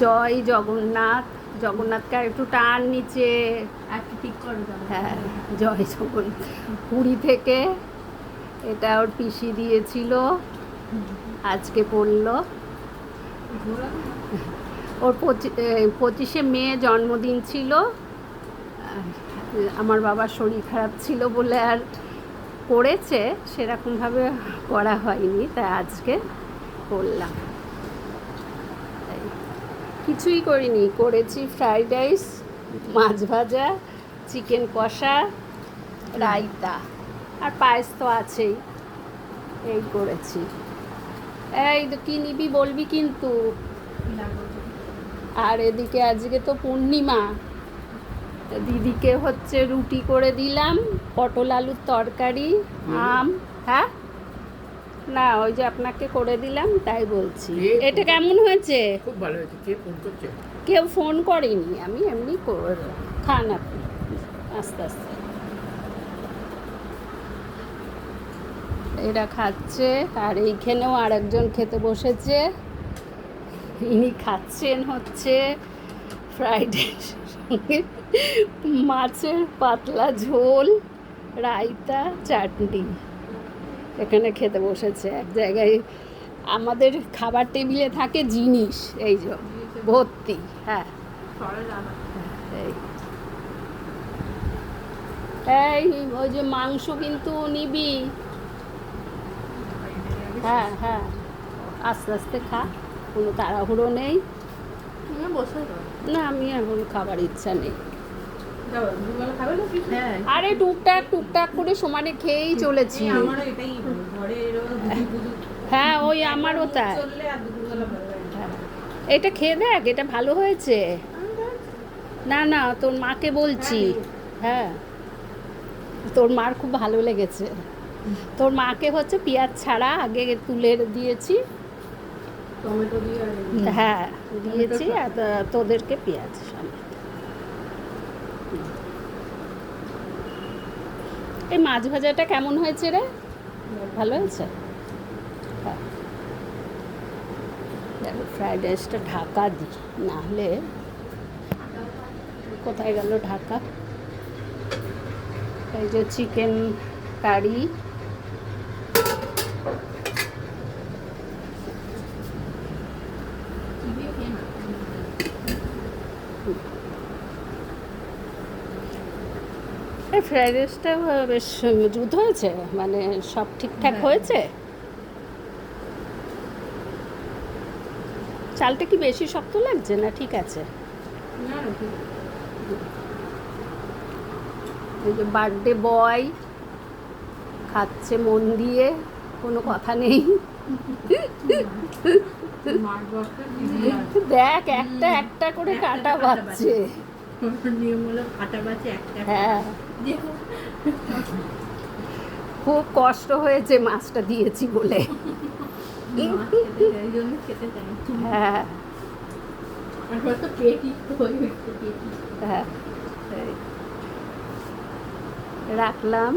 জয় জগন্নাথ। জগন্নাথকে আর একটু টান নিচে। একটু ঠিক করে দাও। হ্যাঁ, জয় জগন্নাথ। পুরী থেকে এটা ওর পিসি দিয়েছিল, আজকে পড়লো। ওর 25শে মে জন্মদিন ছিল। আমার বাবার শরীর খারাপ ছিল বলে আর করেছে সেরকমভাবে করা হয়নি, তাই আজকে করলাম। কিছুই করিনি, করেছি ফ্রাইড রাইস, মাছ ভাজা, চিকেন কষা, রায়তা আর পায়েস তো আছেই, এই করেছি। এই তো কী নিবি বলবি কিন্তু। আর এদিকে আজকে তো পূর্ণিমা, দিদিকে হচ্ছে রুটি করে দিলাম, পটল আলুর তরকারি, আম। হ্যাঁ না, ওই যে আপনাকে করে দিলাম তাই বলছি। এটা কেমন হয়েছে? খুব ভালো হয়েছে। কে ফোন করছে? কেউ ফোন করেনি, আমি এমনি খান আপনি আস্তে আস্তে। এরা খাচ্ছে, আর এইখানেও আর একজন খেতে বসেছে। ইনি খাচ্ছেন হচ্ছে ফ্রাইড রাইস সঙ্গে মাছের পাতলা ঝোল, রায়তা, চাটনি। এখানে খেতে বসেছে এক জায়গায়। আমাদের খাবার টেবিলে থাকে জিনিস এই যে ভর্তি। হ্যাঁ, এই এই ওই যে মাংস কিন্তু নিবি। হ্যাঁ হ্যাঁ, আস্তে আস্তে খা, কোনো তাড়াহুড়ো নেই। না, আমি এখন খাবার ইচ্ছা নেই। আরে টুকটাক টুকটাক করে সমানে খেয়েই চলেছি। হ্যাঁ, ওই আমারও তাই। এটা খেয়ে দেখ, এটা ভালো হয়েছে। না না, তোর মাকে বলছি। হ্যাঁ, তোর মার খুব ভালো লেগেছে। তোর মাকে হচ্ছে পেঁয়াজ ছাড়া আগে তুলে দিয়েছি, টমেটো দিয়ে। হ্যাঁ দিয়েছি, আর তোদেরকে পেঁয়াজ সমেত। এই মাছ ভাজাটা কেমন হয়েছে রে? ভালো হয়েছে। হ্যাঁ, দেখো ফ্রাইড রাইসটা ঢাকা দিই, নাহলে কোথায় গেল ঢাকা। এই যে চিকেন কারি, এই ফ্রাইড রাইসটা বেশ মজবুত হয়েছে, মানে সব ঠিকঠাক হয়েছে। চালটা কি বেশি শক্ত লাগছে না ঠিক আছে? এই যে বার্থডে বয় খাচ্ছে মন দিয়ে, কোনো কথা নেই। দেখ একটা একটা করে কাটা বাজছে। হ্যাঁ, খুব কষ্ট হয়েছে মাছটা দিয়েছি বলে। হ্যাঁ হ্যাঁ, রাখলাম।